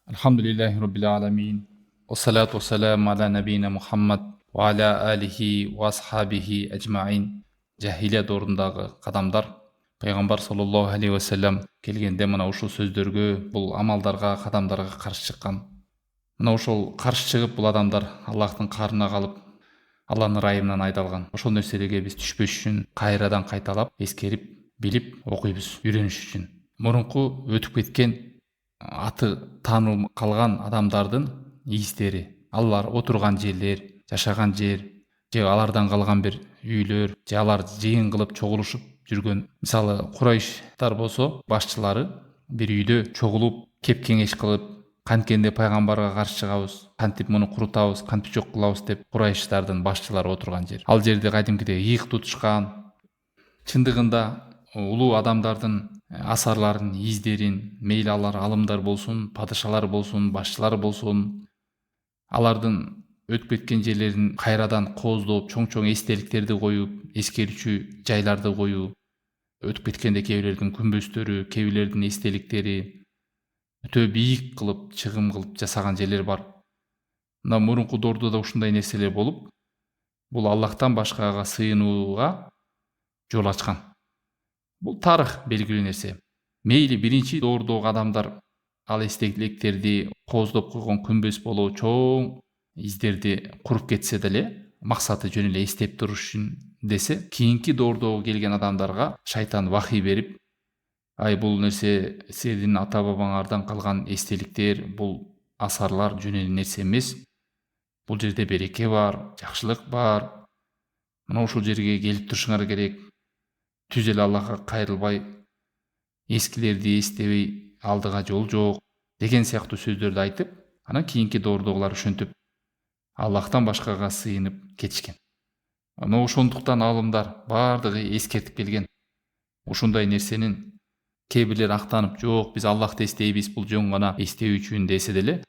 Alhamdulillahi Rabbil Alamin. Wassalatu wassalamu ala nabiyina Muhammad wa ala alihi wa ashabihi ajma'in. Жахилия дорындағы қадамдар. Пайғамбар саллаллаху алейхи уассалам келгенде мына ушул сөздөргө, бұл амалдарға, қадамдарға қарсы шыққан. Мына ушул қарсы шығып, бұл адамдар Аллахтың қарына қалып, Алланың райымынан айдалған. Ошол нерселерге биз түшпөш үчүн кайрадан кайталап, эскерип, билип окуйбуз, үйрөнүш үчүн. Мурунку өтүп кеткен аты таанылып калган адамдардын издери, алар отурган жерлер, жашаган жер, же алардан калган бир үйлөр, же алар жыйын кылып чогулушуп жүргөн, мисалы Курайштар болсо, башчылары бир үйдө чогулуп, кеп кеңеш кылып, канткенде пайгамбарга каршы чыгабыз, кантип муну курутабыз, кантип жок кылабыз деп Курайштардын башчылары отурган жер. Ал жерде кадимкидей ыйык тутушкан. Чындыгында улуу адамдардын асарларын, издерин, мейли алар алымдар болсун, падышалар болсун, башчылар болсун, алардын өтүп кеткен жерлерин кайрадан кооздоп, чоң-чоң эстеликтерди коюп, эскерүүчү жайларды коюп, өтүп кеткенде кээ бирлердин күмбөздөрү, кээ бирлердин эстеликтери өтө бийик кылып, чыгым кылып жасаган жерлер бар. Мына мурунку доордо да ушундай нерселер болуп, бул Аллахтан башкага сыйынууга жол ачкан. Бул тарых белгилүү нерсе. Мейли биринчи доордогу адамдар ал эстеликтерди кооздоп койгон күмбөз болобу, чоң издерди куруп кетсе деле, максаты жөн эле эстеп туруш үчүн десе, кийинки доордогу келген адамдарга шайтан вахий берип, ай бул нерсе силердин ата бабаңардан калган эстеликтер, бул асарлар жөн эле нерсе эмес. Бул жерде береке бар, жакшылык бар. Мына ушул жерге келип турушуңар керек. Түз эле Аллахка кайрылбай, эскилерди эстебей алдыга жол жок деген сыяктуу сөздөрдү айтып, анан кийинки доордогулар ошентип Аллахтан башкага сыйынып кетишкен. Мына ошондуктан алымдар бардыгы эскертип келген. Ушундай нерсенин кээ бирлер актанып, жок, биз Аллахты эстейбиз, бул жөн гана эстөө үчүн десе деле,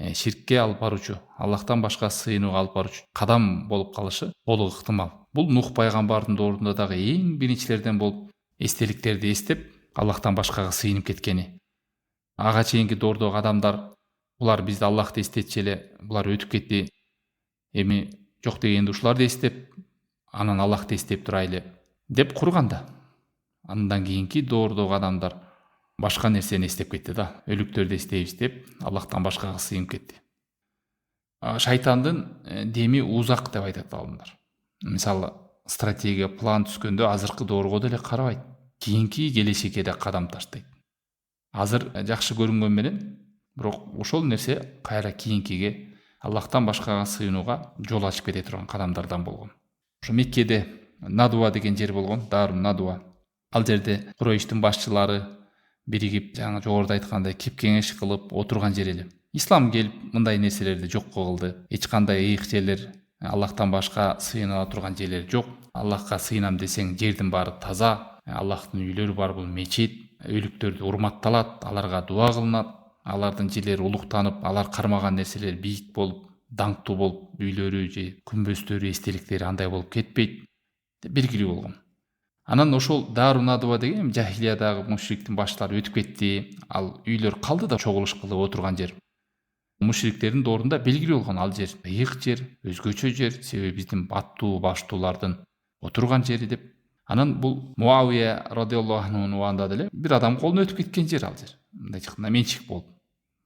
ширкке алып баруучу, Аллахтан башка сыйынууга алып баруучу кадам болуп калышы болук ыктымал. Бул Нух пайгамбардын доорунда дагы эң биринчилерден болуп, эстеликтерди эстеп, Аллахтан башкага сыйынып кеткени. Ага чейинки доордогу адамдар, булар бизди Аллахты эстетчи эле, булар өтүп кетти. Эми жок дегенде ушуларды эстеп, анан Аллахты эстеп турайлы деп курганда. Андан кийинки доордогу адамдар башка нерсени эстеп кетти да. Өлүктөрдү эстейбиз деп, Аллахтан башкага сыйынып кетти. Шайтандын деми узак деп айтат алымдар. Мисалы, стратегия, план түскөндө азыркы доорго деле карабайт. Кийинки келечекке да кадам таштайт. Азыр жакшы көрүнгөн менен, бирок ошол нерсе кайра кийинкиге Аллахтан башкага сыйынууга жол ачып кете турган кадамдардан болгон. Ошо Меккеде Надуа деген жер болгон, Дарун Надуа. Ал жерде Курайштын башчылары биригип, жаңы жогоруда айткандай, кеп кеңеш кылып отурган жер эле. Ислам келип, мындай нерселерди жокко кылды. Эч кандай ыйык жерлер, Аллахтан башка сыйына турган жерлер жок. Аллахка сыйынам десең, жердин баары таза. Аллахтын үйлөрү бар, бул мечит. Өлүктөрдү урматталат, аларга дуа кылынат. Алардын жерлери улуктанып, алар кармаган нерселер бийик болуп, даңктуу болуп, үйлөрү же күмбөздөрү, эстеликтери андай болуп кетпейт деп белгилүү болгон. Анан ошол Дарун Надуа деген жахилиядагы мушриктин баштары өтүп кетти. Ал үйлөр калды да чогулуш кылып отурган жер. Мушриктердин доорунда белгилүү болгон ал жер ыйык жер, өзгөчө жер, себеби биздин баттуу баштуулардын отурган жери деп. Анан бул Муавия радиаллаху анхунун убагында деле бир адам колуна өтүп кеткен жер ал жер. Мындай чыкканда менчик болуп,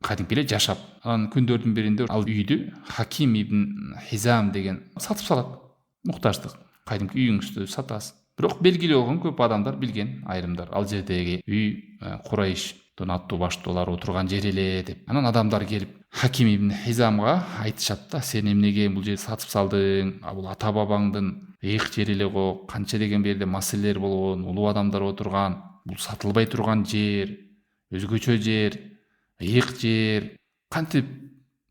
кадимки эле жашап. Анан күндөрдүн биринде ал үйдү Хаким ибн Хизам деген сатып салат. Муктаждык, кадимки үйүңүздү сатасыз. Бирок белгилүү болгон көп адамдар билген, айрымдар, ал жердеги үй Курайштын аттуу баштуулары отурган жер эле деп. Анан адамдар келип Хаким ибн Хизамга айтышат да, сен эмнеге бул жерди сатып салдың? Бул ата бабаңдын ыйык жери эле го, канча деген берде маселелер болгон, улуу адамдар отурган, бул сатылбай турган жер, өзгөчө жер, ыйык жер, кантип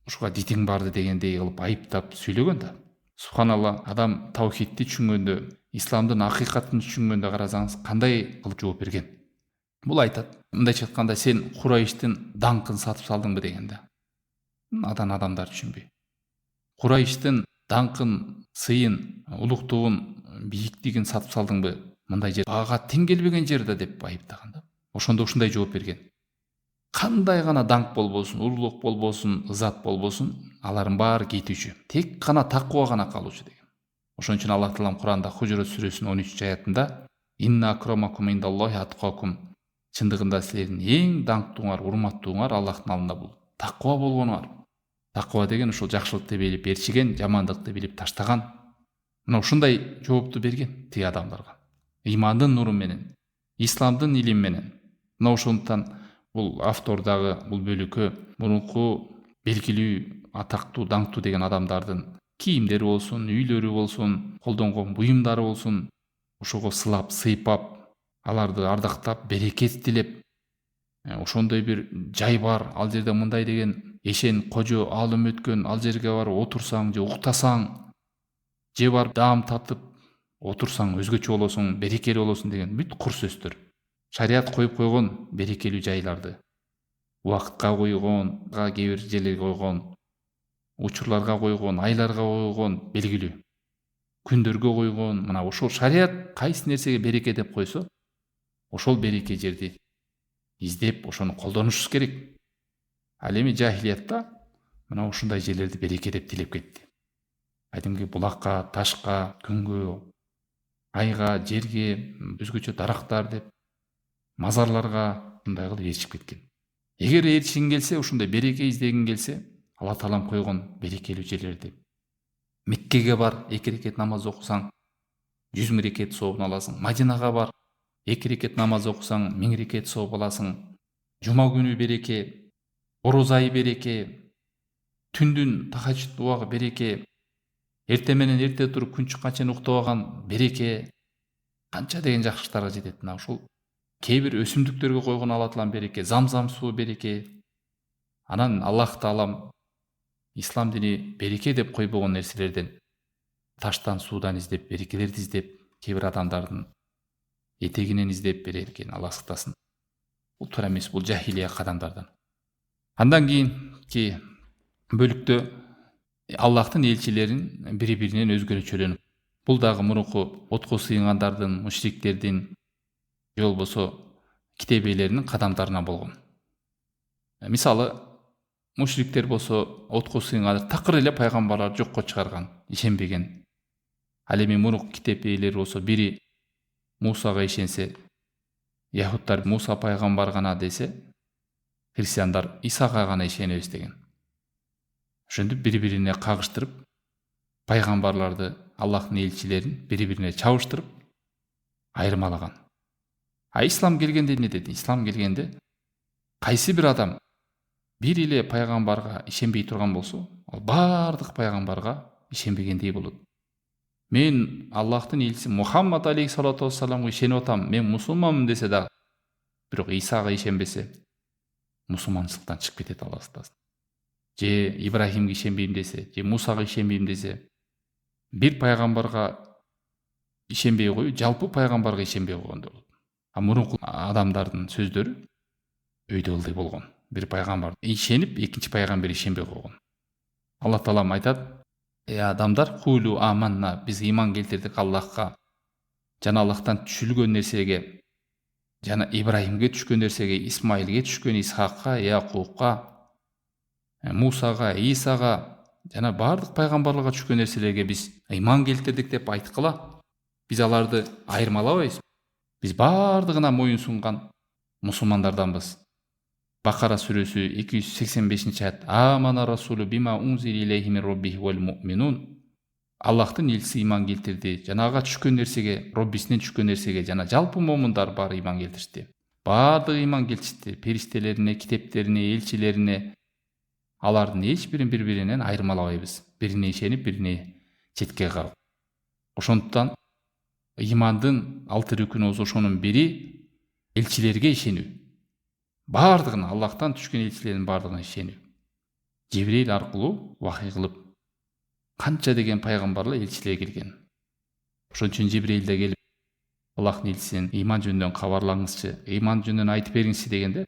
ушуга дитиң барды дегендей кылып айыптап сүйлөгөн да. Субханалла, адам таухидти түшүнгөндө, исламдын акыйкатын түшүнгөндө карасаңыз, кандай кылып жооп берген? Бул айтат, мындайча айтканда, сен Курайштын даңкын сатып салдыңбы дегенде. Надан адамдар түшүнбөй. Курайштын даңкын, сыйын, улуктугун, бийиктигин сатып салдыңбы? Мындай жер ага тең келбеген жер да деп айыптаган да. Ошондо ушундай жооп берген. кандай гана даңк болбосун, урлук болбосун, ызат болбосун, алардын баары кетүүчү. Тек гана таква гана калуучу деген. Ошон үчүн Аллах Таалам Куранда Хужурат сүрөсүнүн 13-аятында «Инна акрамакум индаллахи аткакум» чындыгында силердин эң даңктууңар, урматтууңар Аллахтын алдында бул таква болгонуңар. Таква деген ушул жакшылыкты билип ээрчиген, жамандыкты билип таштаган. Мына ушундай жоопту берген тиги адамдарга. Имандын нуру менен, исламдын илими менен. Мына ошондуктан бул автор дагы бул бөлүккө мурунку белгилүү, атактуу, даңктуу деген адамдардын кийимдери болсун, үйлөрү болсун, колдонгон буюмдары болсун, ошого сылап, сыйпап, аларды ардактап, берекет тилеп, ошондой бир жай бар, ал жерде мындай деген эшен, кожо, аалым өткөн, ал жерге барып отурсаң же уктасаң, же барып даам татып отурсаң өзгөчө болосуң, берекелүү болосуң деген бүт кур сөздөр. Шарият коюп койгон берекелүү жайларды убакытка койгон, кээ бир жерлерге койгон, учурларга койгон, айларга койгон белгилүү. Күндөргө койгон, мына ошол шарият кайсы нерсеге береке деп койсо, ошол береке жерди издеп, ошону колдонушубуз керек. Ал эми жахилиятта мына ушундай жерлерди береке деп тилеп кетти. Кадимки булакка, ташка, күнгө, айга, жерге, өзгөчө дарактар деп, мазарларга мындай кылып ээрчип кеткен. Эгер ээрчигиң келсе, ушундай береке издегиң келсе, Алла Таалам койгон берекелүү жерлерди. Меккеге бар, 2 рекет намаз окусаң, 100 000 рекет сообун аласың. Мадинага бар, 2 рекет намаз окусаң, 1000 рекет сооп аласың. Жума күнү береке, ороз айы береке, түндүн тахаджуд убагы береке, эрте менен эрте туруп күн чыкканча чейин уктабаган береке, канча деген жакшылыктарга жетет. Мына ушул кээ бир өсүмдүктөргө койгон Алла Таалам береке, замзам суу береке. Анан Аллах Таалам ислам дини береке деп койбогон нерселерден, таштан, суудан издеп, берекелерди издеп, кээ бир адамдардын этегинен издеп берер экен, Алла сактасын. Бул туура эмес, бул жахилия кадамдардан. Андан кийинки бөлүктө Аллахтын элчилерин бири-биринен өзгөчөлөнүп, бул дагы мурунку отко сыйынгандардын, мушриктердин же болбосо китебелеринин кадамдарынан болгон. Мисалы, мушриктер болсо отко сыйынгандар такыр эле пайгамбарларды жокко чыгарган, ишенбеген. Ал эми мурунку китеп ээлери болсо бири Мусага ишенсе, яһудтар Муса пайгамбар гана десе, христиандар Исага гана ишенебиз деген. Ошентип бири-бирине кагыштырып, пайгамбарларды, Аллахтын элчилерин бири-бирине чабыштырып айырмалаган. А ислам келгенде эмне деди? Ислам келгенде кайсы бир адам бир эле пайгамбарга ишенбей турган болсо, ал бардык пайгамбарга ишенбегендей болот. Мен Аллахтын элчиси Мухаммад алейхиссалату вассаламга ишенип атам, мен мусулманмын десе да, бирок Исага ишенбесе, мусулманчылыктан чыгып кетет, Алла сактасын. Же Ибрахимге ишенбейм десе, же Мусага ишенбейм десе, бир пайгамбарга ишенбей коюп, жалпы пайгамбарга ишенбей койгондой болот. А мурунку адамдардын сөздөрү өйдө ылдый болгон. Бир пайгамбар ишенип, экинчи пайгамбар ишенбей койгон. Алла Таалам айтат: адамдар, кулу аманна, биз ыйман келтирдик Аллахка, жана Аллахтан түшүлгөн нерсеге, жана Ибрахимге түшкөн нерсеге, Исмаилге түшкөн, Исхакка, Якубка, Мусага, Исага, жана бардык пайгамбарларга түшкөн нерселерге биз ыйман келтирдик деп айткыла. Биз аларды айырмалабайбыз. Биз бардыгына моюн сунган мусулмандарданбыз. Бакара сүрөсү 285-аят. Амана расулу бима унзили илейхи мин роббихи вал муъминун. Аллахтын элчиси ыйман келтирди. Жана ага түшкөн нерсеге, Роббисинен түшкөн нерсеге, жана жалпы момундар бар ыйман келтиришти. Бардыгы ыйман келтиришти. Периштелерине, китептерине, элчилерине. Алардын эч бирин бири-биринен айырмалабайбыз. Бирине ишенип, бирине четке калып. Ошондуктан ыймандын 6 рүкүнү болсо ошонун бири элчилерге ишенүү. Бардыгына, Аллахтан түшкөн элчилердин бардыгына ишенүү. Жибрил аркылуу вахый кылып канча деген пайгамбарлар, элчилер келген. Ошон үчүн Жибрил да келип Аллахтын элчисинен ыйман жөнүндөн кабарлаңызчы, ыйман жөнүндөн айтып бериңизчи дегенде,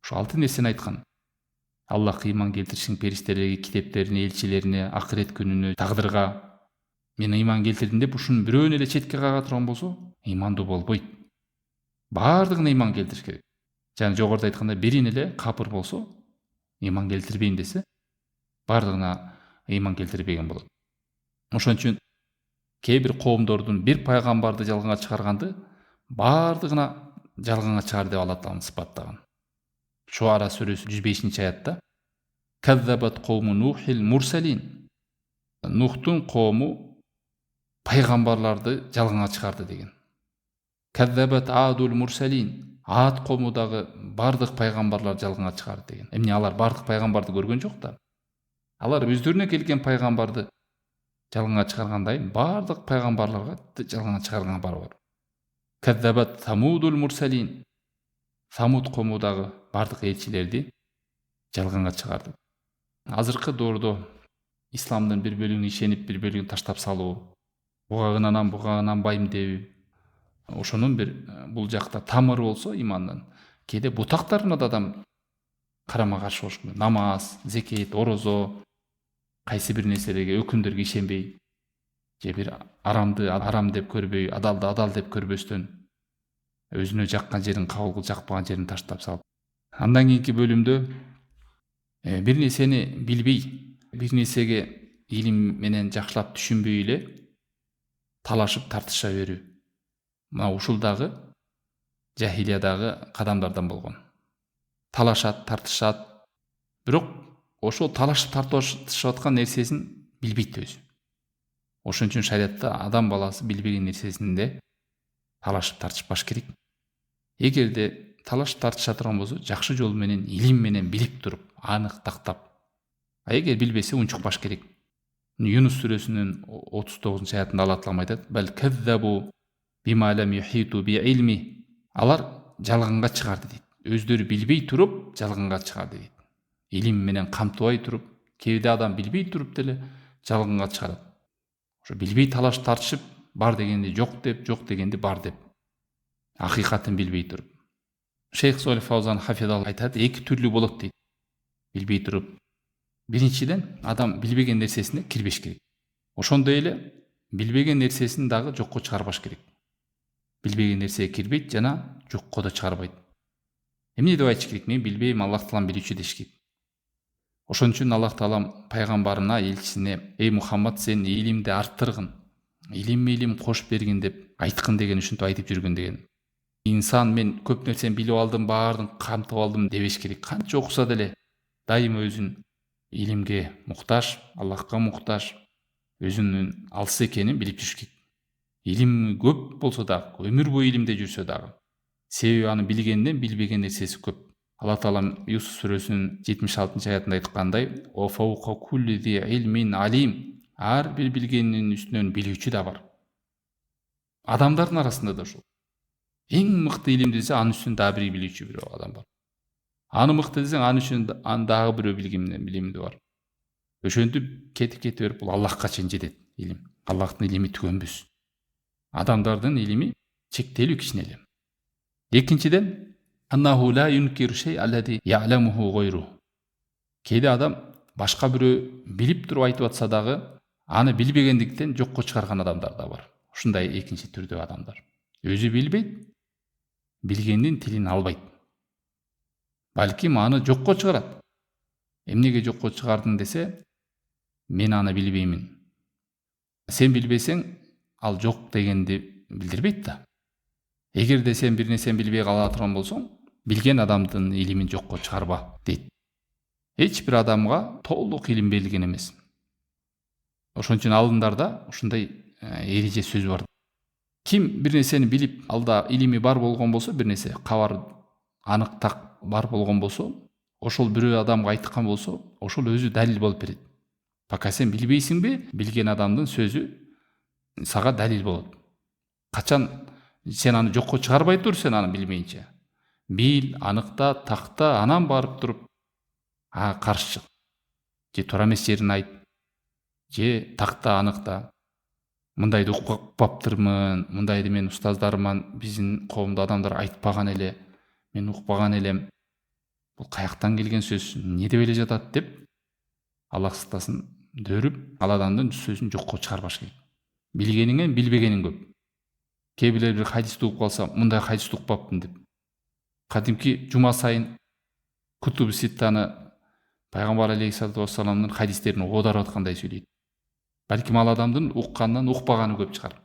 ошо 6 нерсени айткан. Аллахка ыйман келтиришиң, периштелерге, китептерине, элчилерине, акырет күнүнө, тагдырга. Мен ыйман келтирдим деп ушунун бирөөнү эле четке кага турган болсо, ыймандуу болбойт. Бардыгына ыйман келтириш керек. Жана жогоруда айткандай бирин эле капыр болсо, ыйман келтирбейм десе, бардыгына ыйман келтирбеген болот. Ошон үчүн кээ бир коомдордун бир пайгамбарды жалганга чыгарганды бардыгына жалганга чыгар деп Алла Таала сыпаттаган. Шуара сүрөсү 105-аятта Каззабат кавму Нухил мурсалин. Нухтун коому пайгамбарларды жалганга чыгарды деген. Каззабат Адул мурсалин. Ад коому дагы бардык пайгамбарлар жалганга чыгарды деген. Эмне алар бардык пайгамбарды көргөн жок да. Алар өздөрүнө келген пайгамбарды жалганга чыгаргандай, бардык пайгамбарларга жалганга чыгарган бар. Каззабат Самудул мурсалин. Самуд коому дагы бардык элчилерди жалганга чыгарды. Азыркы доордо исламдын бир бөлүгүнө ишенип, бир бөлүгүн таштап салуу, бугагынан деүү, ошонун бир бул жакта тамыры болсо имандын, кээде бутактарына да адам карама каршы болуш мүмкүн. Намаз, зекет, орозо, кайсы бир нерселерге, өкүмдөргө ишенбей, же бир арамды арам деп көрбөй, адалды адал деп көрбөстөн, өзүнө жаккан жерин кабыл, жакпаган жерин таштап салып. Андан кийинки бөлүмдө бир нерсени билбей, бир нерсеге илим менен жакшылап түшүнбөй эле талашып тартыша берүү. Мына ушул дагы жахилиядагы кадамдардан болгон. Талашат, тартышат, бирок ошол талашып тартышып аткан нерсесин билбейт өзү. Ошон үчүн шариатта адам баласы билбеген нерсесинде талашып тартышпаш керек. Эгерде талашып тартыша турган болсо, жакшы жол менен, илим менен билип туруп, анык тактап. А эгер билбесе унчукпаш керек. Юнус сүрөсүнүн 39-аятында Алла Таала айтат: "Бал каззабу бима лам юхиту би илми". Алар жалганга чыгарды дейт. Өздөрү билбей туруп жалганга чыгарды дейт. Илим менен камтыбай туруп, кээде адам билбей туруп деле жалганга чыгарат. Ошо билбей талашып тартышып, бар дегенди жок деп, жок дегенди бар деп. Акыйкатын билбей туруп. Шейх Солих Фаузан Хафизалла айтат, эки түрлүү болот дейт. Билбей туруп. Биринчиден, адам билбеген нерсесине кирбеш керек. Ошондой эле билбеген нерсесин дагы жокко чыгарбаш керек. Билбеген нерсеге кирбейт жана жокко да чыгарбайт. Эмне деп айтыш керек? Мен билбейм, Аллах Таалам билүүчү деш керек. Ошон үчүн Аллах Таалам пайгамбарына, элчисине: "Эй Мухаммад, сен илимди арттыргын, илим кошуп бергин" деп айткын деген, ушинтип айтып жүргөн деген. Инсан мен көп нерсени билип алдым, баарын камтып алдым дебеш керек. Канча окуса деле дайыма өзүн илимге муктаж, Аллахка муктаж, өзүнүн алыс экенин билип жүрүш керек. Илим көп болсо дагы, өмүр бою илимде жүрсө дагы, себеби аны билгенден билбеген нерсеси көп. Алла Таала Юсуф сүрөсүнүн 76-аятында айткандай: "О фаука кулли зи илмин алим". Ар бир билгенин үстүнөн билүүчү да бар. Адамдардын арасында да ошол. Эң мыкты илимди десе, анын үстүнөн дагы бир билүүчү бирөө адам бар. Аны мыкты десең, анын үстүнөн аны дагы бирөө билимди бар. Ошентип кетип берип, бул Аллахка чейин жетет илим. Аллахтын илими түгөнбөс. Адамдардын илими чектелүү, кичинеле. Экинчиден, аннаху ла юнкиру шей аллади я'ламуху гойру. Кээде адам башка бирөө билип туруп айтып атса дагы, аны билбегендиктен жокко чыгарган адамдар да бар. Ушундай экинчи түрдө адамдар. Өзү билбейт, билгендин тилин албайт. Балким аны жокко чыгарат. Эмнеге жокко чыгардың десе, мен аны билбеймин. Сен билбесең, ал жок дегенди билдирбейт да. Эгерде сен бир нерсени билбей кала турган болсоң, билген адамдын илимин жокко чыгарба дейт. Эч бир адамга толук илим берилген эмес. Ошон үчүн алымдарда ушундай эреже сөз бар. Ким бир нерсени билип, алда илими бар болгон болсо, бир нерсе кабар анык так бар болгон болсо, ошол бирөө адамга айткан болсо, ошол өзү далил болуп берет. Пока сен билбейсиңби, билген адамдын сөзү сага далил болот. Качан сен аны жокко чыгарбай тур, сен аны билмейинче. Бил, аныкта, такта, анан барып туруп, каршы чык. Же туура эмес жерин айт. Же такта, аныкта. Мындайды укпаптырмын, мындайды мен устаздарыман, биздин коомдо адамдар айтпаган эле, мен укпаган элем. Бул каяктан келген сөз, не деп эле жатат деп, Аллах сактасын, дөөрүп, ал адамдын сөзүн жокко чыгарбаш керек. Билгениңен билбегениң көп. Кээ бирлер бир хадисти угуп калса, мындай хадисти укпаптым деп. кадимки жума сайын кутубу ситтаны пайгамбар алейхиссалату вассаламдын хадистерин оодарып аткандай сүйлөйт. Балким ал адамдын укканынан укпаганы көп чыгар.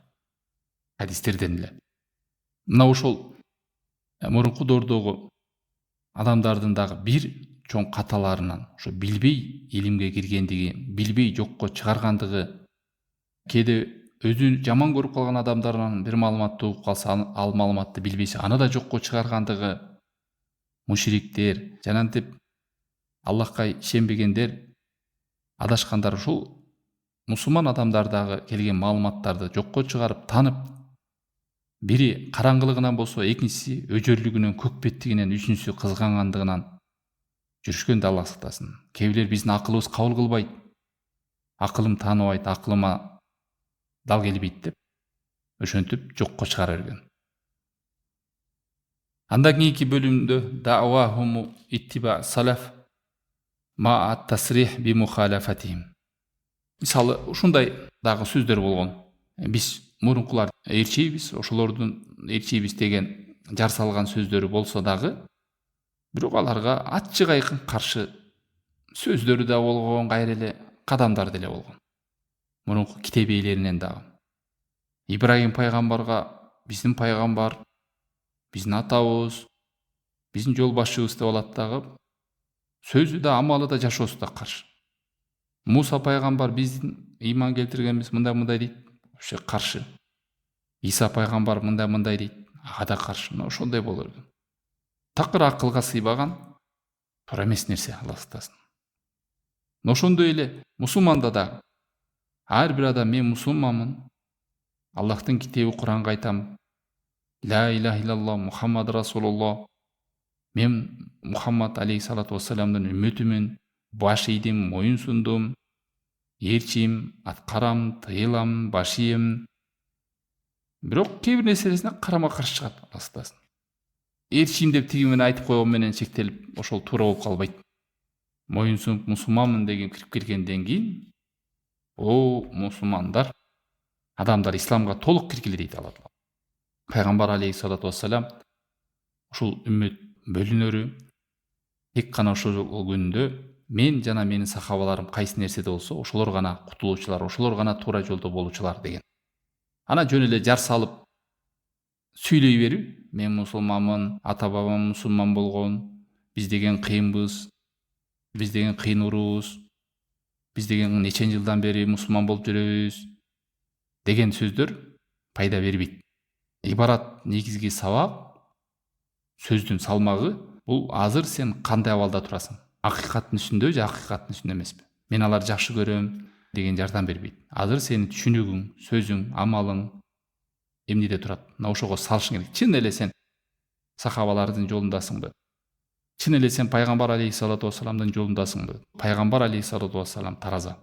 Хадистерден эле. Мына ошол мурунку доордогу адамдардын дагы бир чоң каталарынан ошо билбей илимге киргендиги, билбей жокко чыгаргандыгы, кээде өзүн жаман көрүп калган адамдардан бир маалыматты угуп калса, ал маалыматты билбесе, аны да жокко чыгаргандыгы, мушриктер, жанантип Аллахка ишенбегендер, адашкандар ушул мусулман адамдардагы келген маалыматтарды жокко чыгарып, танып, бири караңгылыгынан болсо, экинчиси өжөрлүгүнөн, көкпеттигинен, үчүнчүсү кызгангандыгынан жүрүшкөндү Аллах сактасын. Кээ бирлер биздин акылыбыз кабыл кылбайт, акылым тааныбайт, акылыма дал келбейт деп ошентип жокко чыгара берген. Андан кийинки бөлүмдө даъвахуму иттиба салаф ма ат-тасрих би мухалафатихим. Мисалы, ушундай дагы сөздөр болгон. Биз мурункулар ээрчейбиз, ошолордун ээрчейбиз деген жар салган сөздөрү болсо дагы, бирок аларга ачык айкын каршы сөздөрү да болгон, кайра эле кадамдар деле болгон. Мурунку китеп ээлеринен дагы. Ибрагим пайгамбарга биздин пайгамбар, биздин атабыз, биздин жол башчыбыз деп алат дагы, сөзү да, амалы да, жашоосу да каршы. Муса пайгамбар биздин ыйман келтиргенбиз мындай дейт, ошо каршы. Иса пайгамбар мындай дейт, ага да каршы. Ошондой болор экен. Такыр акылга сыйбаган туура эмес нерсе, Алла сактасын. Ошондой эле мусулманда да ар бир адам мен мусулманмын, Аллахтын китеби Куранга айтам, ла илаха иллаллах Мухаммад Расулуллах, мен Мухаммад алейхиссалату вассаламдын үммөтүмүн, баш ийдим, моюн сундум, ээрчийм, аткарам, тыйылам, баш ийем. Бирок кээ бир нерселесине карама каршы чыгат, Алла сактасын. Ээрчийм деп тиги менен айтып койгон менен чектелип, ошол туура болуп калбайт. Моюн сунуп мусулманмын деген кирип киргенден кийин, о мусулмандар, адамдар исламга толук киргиле дейт Алла. Пайгамбар алейхиссалату вассалам ушул үммөт бөлүнөрү тек гана ошол күндө мен жана менин сахабаларым кайсы нерседе болсо ошолор гана кутулуучулар, ошолор гана туура жолдо болуучулар деген. Ана жөн эле жар салып сүйлөй берүү, мен мусулманмын, ата бабам мусулман болгон, биз деген кыйынбыз, биз деген кыйын уруубуз, биз деген нечен жылдан бери мусулман болуп жүрөбүз деген сөздөр пайда бербейт. Ибарат негизги сабак, сөздүн салмагы бул азыр сен кандай абалда турасың? Акыйкаттын үстүндө же акыйкаттын үстүндө эмеспи? Мен аларды жакшы көрөм деген жардам бербейт. Азыр сенин түшүнүгүң, сөзүң, амалың эмнеде турат? Мына ошого салышың керек. Чын эле сен сахабалардын жолундасыңбы? Чын эле сен пайгамбар алейхиссалату вассаламдын жолундасыңбы? Пайгамбар алейхиссалату вассалам тараза.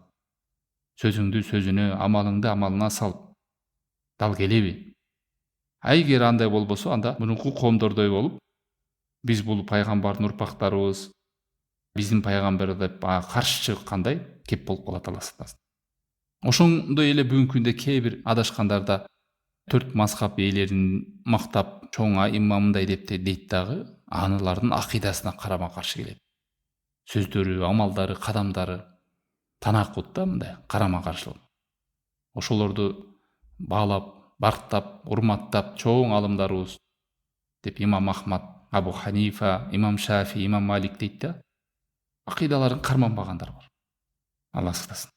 Сөзүңдү сөзүнө, амалыңды амалына сал. Дал келеби? Эгер андай болбосо, анда мурунку коомдордой болуп, биз бул пайгамбардын урпактарыбыз, биздин пайгамбар деп каршы чыккандай кеп болуп калат, Алла сактасын. Ошондой эле бүгүнкү күндө кээ бир адашкандарда төрт мазхаб ээлерин мактап, чоң имамындай деп дейт дагы, аналардын акыйдасына карама каршы келет. Сөздөрү, амалдары, кадамдары танакут да, мындай карама каршылык. Ошолорду баалап, барктап, урматтап, чоң алымдарыбыз деп имам Ахмад, Абу Ханифа, имам Шафи, имам Малик дейт да, акыйдаларын карманбагандар бар. Алла сактасын.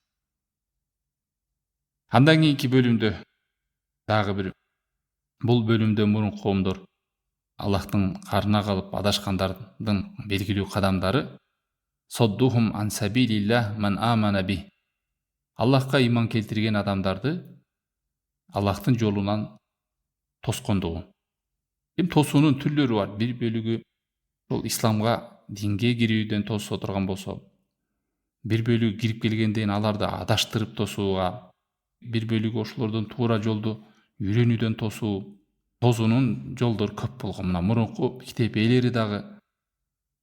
Андан кийинки бөлүмдө дагы бир, бул бөлүмдө мурун коомдор Аллахтын карына калып адашкандардын белгилүү кадамдары соддухум ан сабилиллах ман амана би. Аллахка иман келтирген адамдарды Аллахтын жолунан тоскондугу. Эми тосуунун түрлөрү бар. Бир бөлүгү ошол исламга, динге кирүүдөн тосо турган болсо, бир бөлүгү кирип келгенден аларды адаштырып тосууга, бир бөлүгү ошолордун туура жолду үйрөнүүдөн тосуунун жолдору көп болгон. Мына мурунку китеп ээлери дагы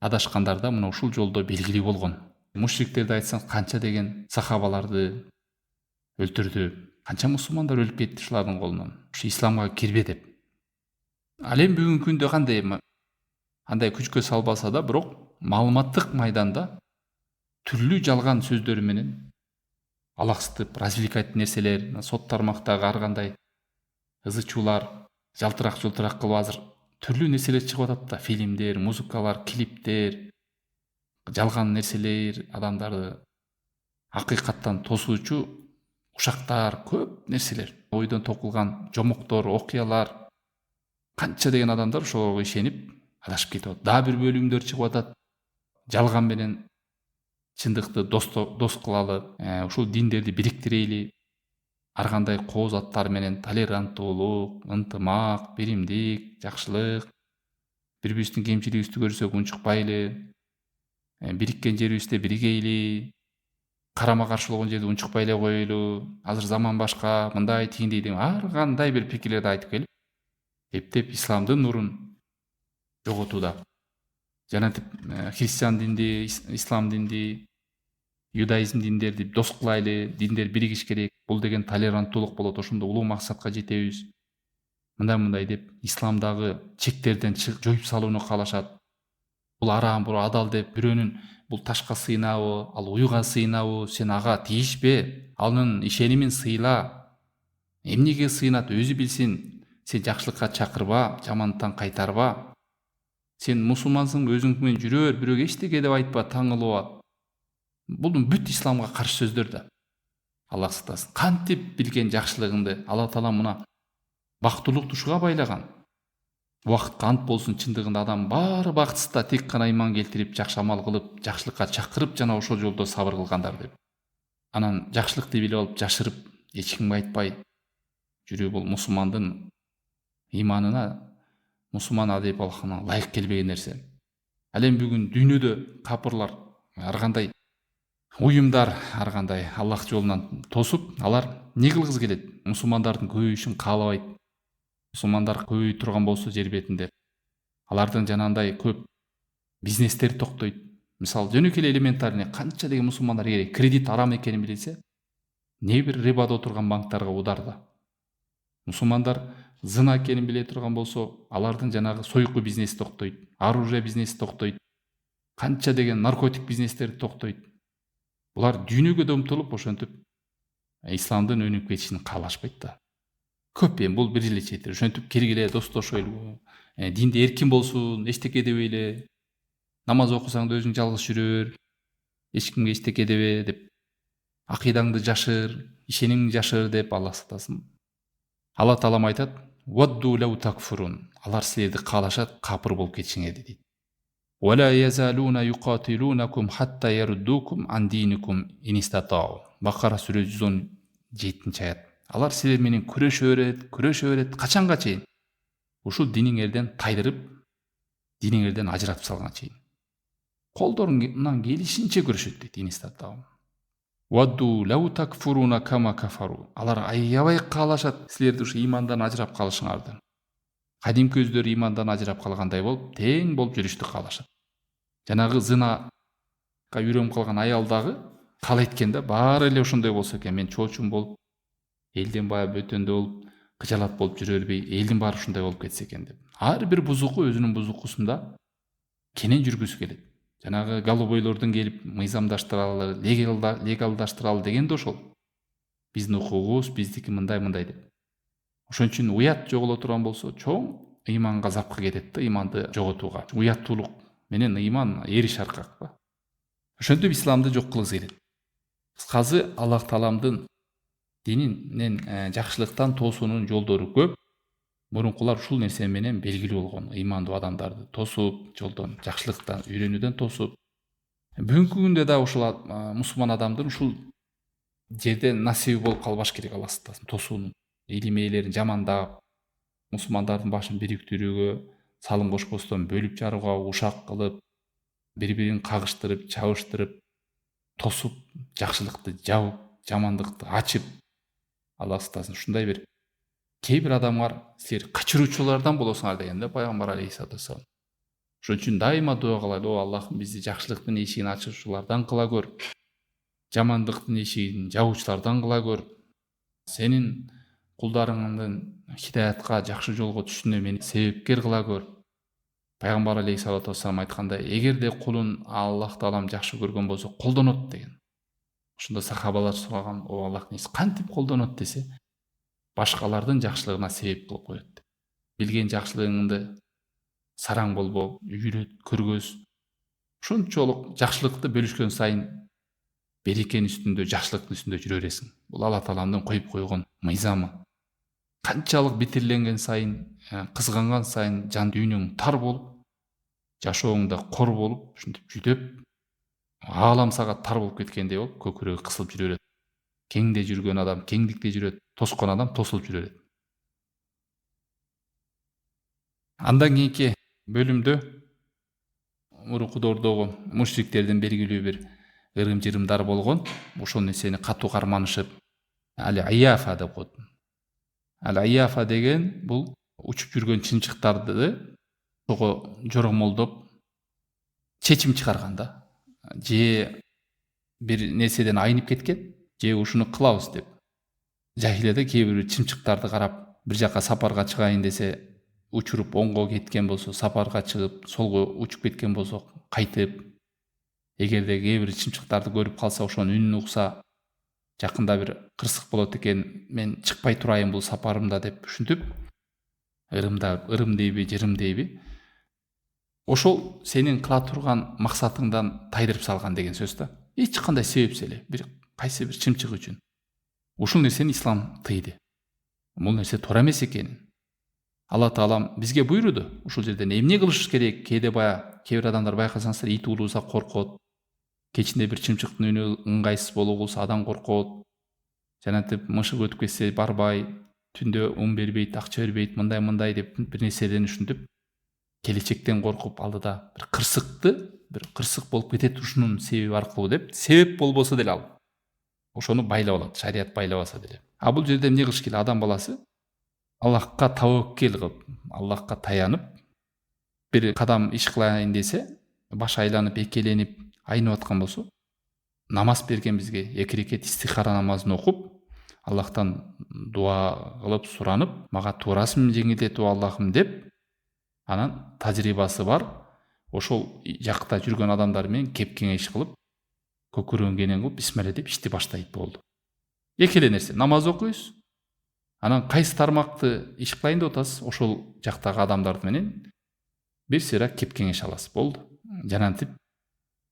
адашкандарда мына ушул жолдо белгилүү болгон. Мушриктерди айтсаң, канча деген сахабаларды өлтүрдү, канча мусулмандар өлүп кетти ушулардын колунан. Ушу исламга кирбе деп. Ал эми бүгүнкү күндө кандай? андай күчкө салбаса да, бирок маалыматтык майданда түрлүү жалган сөздөр менен алаксытып развлекательный нерселер, сот тармактагы ар кандай ызы чуулар, жалтырак кылып азыр түрлүү нерселер чыгып атат да, фильмдер, музыкалар, клиптер, жалган нерселер, адамдарды акыйкаттан тосуучу ушактар, көп нерселер, ойдон токулган жомоктор, окуялар, канча деген адамдар ошого ишенип адашып кетип атат. Дагы бир бөлүмдөр чыгып атат, жалган менен чындыкты дос кылалы, ушул диндерди бириктирели, ар кандай кооз аттар менен толеранттуулук, ынтымак, биримдик, жакшылык, бири бирибиздин кемчилигибизди көрсөк унчукпайлы, бириккен жерибизде биригейли, карама каршылык жерде унчукпай эле коелу, азыр заман башка, мындай тигиндей деген ар кандай бир пикирлерди айтып келип, эптеп исламдын нурун жоготууда. Жанатип христиан динди, ислам динди, юдаизм диндерди дос кылайлы, диндер биригиш керек, бул деген толеранттуулук болот, ошондо улуу максатка жетебиз. Мындай деп исламдагы чектерден жоюп салууну каалашат. Бул араам, бул адал деп бирөөнүн бул ташка сыйнабы, ал уюга сыйнабы, сен ага тийишпе, анын ишенимин сыйла. Эмнеге сыйнат өзү билсин. Сен жакшылыкка чакырба, жамандыктан кайтарба. Сен мусулмансың, өзүң менен жүрөр, бирөөгө эчтеке деп айтпа, таң кылып. Бул бүт исламга каршы сөздөр да. Аллах сактасын. Кантип билген жакшылыгыңды Алла Таала мына бактылык тушуга байлаган. Убакытка ант болсун, чындыгында адам баары бактысыз да, тек гана ыйман келтирип, жакшы амал кылып, жакшылыкка чакырып, жана ошол жолдо сабыр кылгандар деп. Анан жакшылыкты билип алып, жашырып, эч кимге айтпай жүрүү бул мусулмандын ыйманына, мусулман адеп алхана ылайык келбеген нерсе. Ал эми бүгүн дүйнөдө капырлар, ар кандай уюмдар, ар кандай Аллах жолунан тосуп, алар не кылгысы келет? Мусулмандардын көбөйүшүн каалабайт. Мусулмандар көбөйүп турган болсо жер бетинде, алардын жанагындай көп бизнестери токтойт. Мисалы, жөнөкөй эле элементарный, канча деген мусулмандар эгер кредит арам экенин билсе, не бир рибада отурган банктарга ударда. Мусулмандар зына экенин биле турган болсо, алардын жанагы сойку бизнеси токтойт, оружие бизнеси токтойт, канча деген наркотик бизнестери токтойт. Булар дүйнөгө да умтулуп, ошентип исламдын өнүгүп кетишин каалашпайт да. Көп эми бул бир эле четир. Ошентип киргиле, достошойлу, динде эркин болсун, эчтеке дебей эле, намаз окусаң да өзүң жалгыз жүрөр, эч кимге эчтеке дебе деп, акыйдаңды жашыр, ишенимиңди жашыр деп Аллах сактасын. Алла Таалам айтат: "Вадду лау такфурун". Алар силерди каалашат, капыр болуп кетишиңерди дейт. "Вала язалуна юкатилунакум хатта яруддукум ан диникум ин истатау". Бакара сүрө 117-аят. Алар силер менен күрөшө берет, качанга чейин? Ушул диниңерден тайдырып, диниңерден ажыратып салганга чейин. Колдорунан келишинче күрөшөт дейт, ин истатау. Вадду лау такфуруна кама кафару. Алар аябай каалашат силерди ушу ыймандан ажырап калышыңарды. Кадимки өздөрү ыймандан ажырап калгандай болуп, тең болуп жүрүштү каалашат. Жанагы зынага үйрөнүп калган аял дагы каалайт экен да, баары эле ошондой болсо экен, мен чоочун болуп, элден бая бөтөндө болуп, кыжалат болуп жүрө бербей, элдин баары ушундай болуп кетсе экен деп. Ар бир бузуку өзүнүн бузукусунда кенен жүргүсү келет. Жанагы голубойлордун келип мыйзамдаштыралы, легалдаштыралы деген да ошол. Биздин укугубуз, биздики мындай деп. Ошон үчүн уят жоголо турган болсо, чоң ыйманга запкы кетет да, ыйманды жоготууга. Уяттуулук менен ыйман эриш аркак. Ошентип исламды жок кылгысы келет. Кыскасы, Аллах Тааламдын дининен жакшылыктан тосуунун жолдору көп. Мурункулар ушул нерсе менен белгилүү болгон, ыймандуу адамдарды тосуп, жолдон жакшылыктан үйрөнүүдөн тосуп. Бүгүнкү күндө да ушул мусулман адамдын ушул жерден насиби болуп калбаш керек, Аллах сактасын, тосуунун. Илим ээлерин жамандап, мусулмандардын башын бириктирүүгө, салым кошпостон бөлүп жарууга, ушак кылып, бири-бирин кагыштырып, чабыштырып, тосуп, жакшылыкты жабып, жамандыкты ачып, Аллах сактасын, ушундай бир кээ бир адамдар силер качыруучулардан болосуңар дегенде пайгамбар алейхиссалату вассалам. Ошон үчүн дайыма дуа кылайлы: "О Аллахым, бизди жакшылыктын эшигин ачуучулардан кыла көр, жамандыктын эшигин жабуучулардан кыла көр. Сенин кулдарыңдын хидаятка, жакшы жолго түшүшүнө мени себепкер кыла көр. пайгамбар алейхиссалату вассалам айткандай, эгерде кулун Аллах таалам жакшы көргөн болсо колдонот деген. Ошондо сахабалар сураган, о Аллахтын элчиси, кантип колдонот десе, башкалардын жакшылыгына себеп кылып коет. Билген жакшылыгыңды сараң болбо, үйрөт, көргөз. Ушунчолук жакшылыкты бөлүшкөн сайын берекенин үстүндө, жакшылыктын үстүндө жүрө бересиң. Бул Алла тааланын коюп койгон мыйзамы. Канчалык битирленген сайын, кызганган сайын жан дүйнөң тар болуп, жашооңда кор болуп, ушинтип жүдөп, аалам сага тар болуп кеткендей болуп, көкүрөгү кысылып жүрө берет. Кеңде жүргөн адам кеңдикте жүрөт, тоскон адам тосулуп жүрө берет. Андан кийинки бөлүмдө урукудордогу мушриктердин белгилүү бир ырым-жырымдар болгон. Ошол нерсени катуу карманышып, ал-ияфа деп коет. Ал-ияфа деген бул учуп жүргөн чымчыктарды ошого жоромолдоп чечим чыгарган да. Же бир нерседен айнып кеткен, же ушуну кылабыз деп. Жахилияда кээ бир чымчыктарды карап, бир жака сапарга чыгайын десе, учуруп оңго кеткен болсо, сапарга чыгып, солго учуп кеткен болсо, кайтып, эгерде кээ бир чымчыктарды көрүп калса, ошонун үнүн укса, жакында бир кырсык болот экен, мен чыкпай турайын бул сапарымда деп ушинтип, ырым дейби, жырым дейби, ошол сенин кыла турган максатыңдан тайдырып салган деген сөз да. Эч кандай себепсиз эле, бир кайсы бир чымчык үчүн. Ушул нерсени ислам тыйды. Бул нерсе туура эмес экенин. Алла таалам бизге буйруду. Ушул жерден эмне кылыш керек? Кээде кээ бир адамдар байкасаңыздар, ит улууса коркот. Кечинде бир чымчыктын үнү ыңгайсыз болуп калса адам коркот. Жанатип мышык өтүп кетсе барбай, түндө ун бербейт, акча бербейт, мындай деп бир нерседен ушинтип, келечектен коркуп алдыда бир кырсык болуп кетет ушунун себеби аркылуу деп, себеп болбосо деле ал ошону байлап алат, шарият байлабаса деле. А бул жерде эмне кылыш керек? Адам баласы Аллахка таваккел кылып, Аллахка таянып, бир кадам иш кылайын десе, баш айланып, экеленип, айнып аткан болсо, намаз берген бизге 2 рекет истихара намазын окуп, Аллахтан дуа кылып, суранып, мага туурасын жеңилдетип Аллахым деп, анан тажрыйбасы бар, ошол жакта жүргөн адамдар менен кеп кеңеш кылып, көкүрөгүн кенен кылып, бисмилля деп ишти баштайт болду. Эки эле нерсе, намаз окуйсуз, анан кайсы тармакты иш кылайын деп атасыз, ошол жактагы адамдар менен бир сыйра кеп кеңеш аласыз, болду. Жанантип,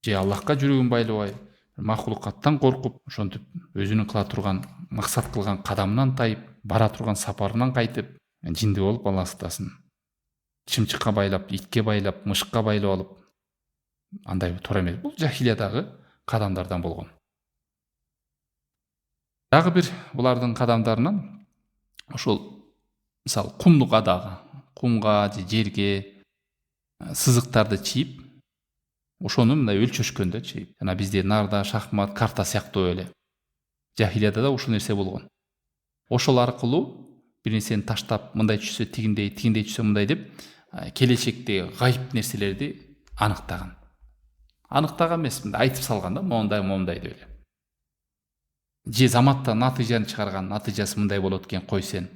же Аллахка жүрөгүн байлабай, махлукаттан коркуп, ошентип өзүнүн кыла турган, максат кылган кадамынан тайып, бара турган сапарынан кайтып, жинди болуп Алла сактасын. Чымчыкка байлап, итке байлап, мышыкка байлап алып, андай туура эмес. Бул жахилиядагы кадамдардан болгон. Дагы бир булардын кадамдарынан ошол мисалы кумдуга дагы, кумга же жерге сызыктарды чийип, ошону мындай өлчөшкөндө чийип. Жана бизде нарда, шахмат, карта сыяктуу эле. Жахилияда да ушул нерсе болгон. Ошол аркылуу бир нерсени таштап, мындай түшсө тигиндей, тигиндей түшсө мындай деп, келечекте гайып нерселерди аныктаган. Аныктаган эмес, мындай айтып салган да, моундай деп эле. Же заматтан натыйжаны чыгарган, натыйжасы мындай болот экен, кой сен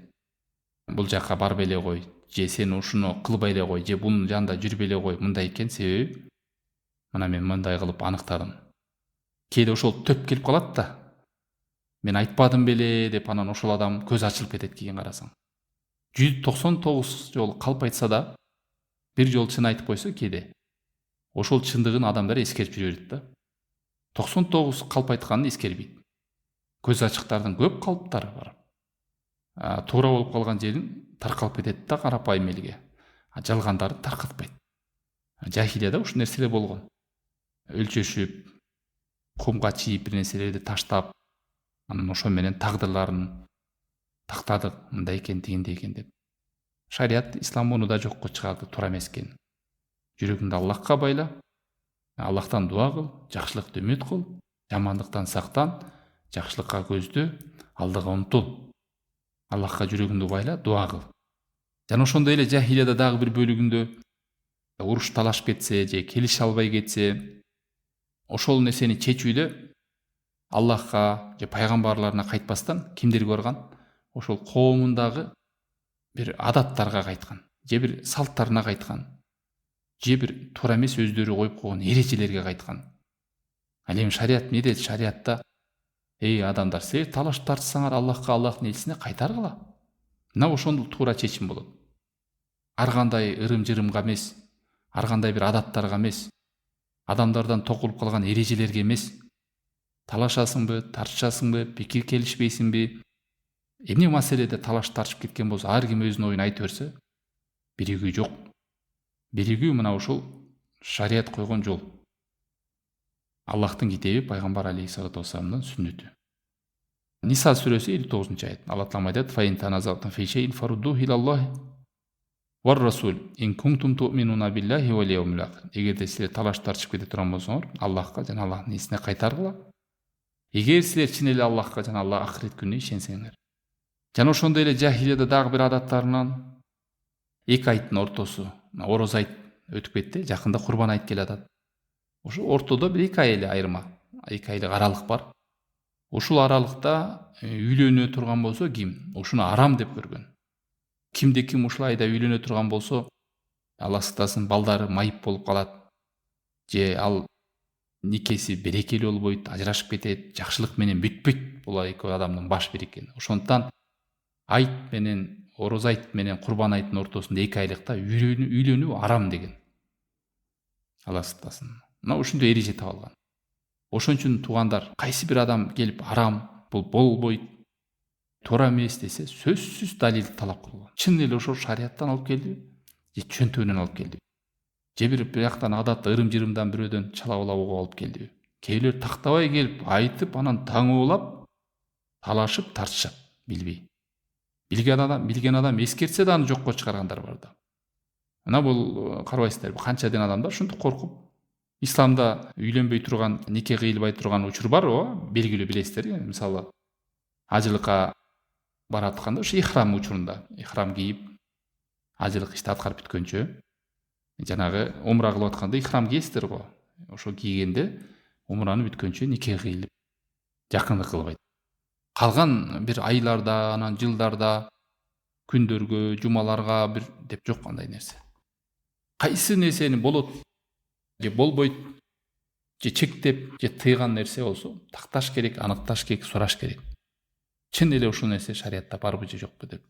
бул жакка барбай эле кой, же сен ушуну кылбай эле кой, же бунун жанында жүрбөй эле кой, мындай экен, себеби мына мен мындай кылып аныктадым. Кээде ошол төп келип калат да, мен айтпадым беле деп, анан ошол адам көз ачылып кетет кийин карасаң. 199 жолу калп айтса да, бир жолу чын айтып койсо кээде, ошол чындыгын адамдар эскерип жүрө берет да. 99 калп айтканын эскербейт. Көз ачыктардын көп калптары бар. Туура болуп калган жерин таркалып кетет да карапайым элге. Жалгандарын таркатпайт. Жахилияда ушул нерселер болгон. Өлчөшүп, кумга чийип бир нерселерди таштап, анан ошо менен тагдырларын тактадык, мындай экен, тигиндей экен деп. Шарият, ислам муну да жокко чыгарды, туура эмес экен. Жүрөгүңдү Аллахка байла, Аллахтан дуа кыл, жакшылыкты үмүт кыл, жамандыктан сактан, жакшылыкка көздө, алдыга умтул. Аллахка жүрөгүңдү байла, дуа кыл. Жана ошондой эле жахилияда дагы бир бөлүгүндө уруш талашып кетсе, же келише албай кетсе, ошол нерсени чечүүдө Аллахка же пайгамбарларына кайтпастан кимдерге барган? Ошол коомундагы бир адаттарга кайткан, же бир салттарына кайткан. же бир туура эмес өздөрү коюп койгон эрежелерге кайткан. Ал эми шарият эмне дейт? Шариятта эй адамдар, силер талаш тартсаңар Аллахка, Аллахтын элчисине кайтаргыла. Мына ошондо туура чечим болот. Ар кандай ырым-жырымга эмес, ар кандай бир адаттарга эмес, адамдардан токулуп калган эрежелерге эмес. Талашасыңбы, тартышасыңбы, пикир келишпейсиңби? Эмне маселеде талаш тартышып кеткен болсо, ар ким өзүнүн оюн айта берсе, биригүү жок. Биригүү мына ушул шарият койгон жол. Аллахтын китеби, пайгамбар алейхиссалату вассаламдын сүннөтү. Ниса сүрөсү 59-аят. Алла Таала айтат: "Фаин таназатум фи шейин фаруддуху илаллахи вар расул ин кунтум туъминуна биллахи вал яумил ахир." Эгерде силер талаш тартышып кете турган болсоңор, Аллахка жана Аллахтын элчисине кайтаргыла. Эгер силер чын эле Аллахка жана Аллах ахирет күнүнө ишенсеңер. Жана ошондой эле жахилияда дагы бир адаттарынан эки айттын ортосу, ороз айт өтүп кетти, жакында курбан айт келатат. Ошо ортодо бир эки ай эле айырма, эки айлык аралык бар. Ушул аралыкта үйлөнө турган болсо ким? Ушуну арам деп көргөн. Кимде ким ушул айда үйлөнө турган болсо, Алла сактасын, балдары майып болуп калат. Же ал никеси берекелүү болбойт, ажырашып кетет, жакшылык менен бүтпөйт. Бул эки адамдын баш бириккени. Ошондуктан айт менен, ороз айт менен курбан айттын ортосунда эки айлыкта үйлөнүү арам деген. Алла сактасын. Мына ушундай эреже табылган. Ошон үчүн туугандар, кайсы бир адам келип арам, бул болбойт, туура эмес десе, сөзсүз далил талап кылган. Чын эле ошол шарияттан алып келди, же чөнтөгүнөн алып келди. Же бир бияктан адат ырым-жырымдан бирөөдөн чалап алып келди. Кээ бирлер тактабай келип айтып, анан таңуулап, талашып, тартышат, билбей. Билген адам эскертсе да аны жокко чыгаргандар бар да. Мына бул карабайсыздарбы, канча ден адамдар ушинтип коркуп, исламда үйлөнбөй турган, нике кыйлбай турган учур бар, белгилүү билесиздер. Мисалы, ажылыкка баратканда ушу ихрам учурунда, ихрам кийип, ажылык ишти аткарып бүткөнчө, жанагы умра кылып атканда ихрам кийесиздер го. Ошо кийгенде умраны бүткөнчө нике кыйлып, жакындык кылбайт. Калган бир айларда, анан жылдарда, күндөргө, жумаларга бир деп жок андай нерсе. Кайсы нерсени болот, же болбойт, же чектеп, же тыйган нерсе болсо, такташ керек, аныкташ керек, сураш керек. Чын эле ушул нерсе шариятта барбы же жокпу деп.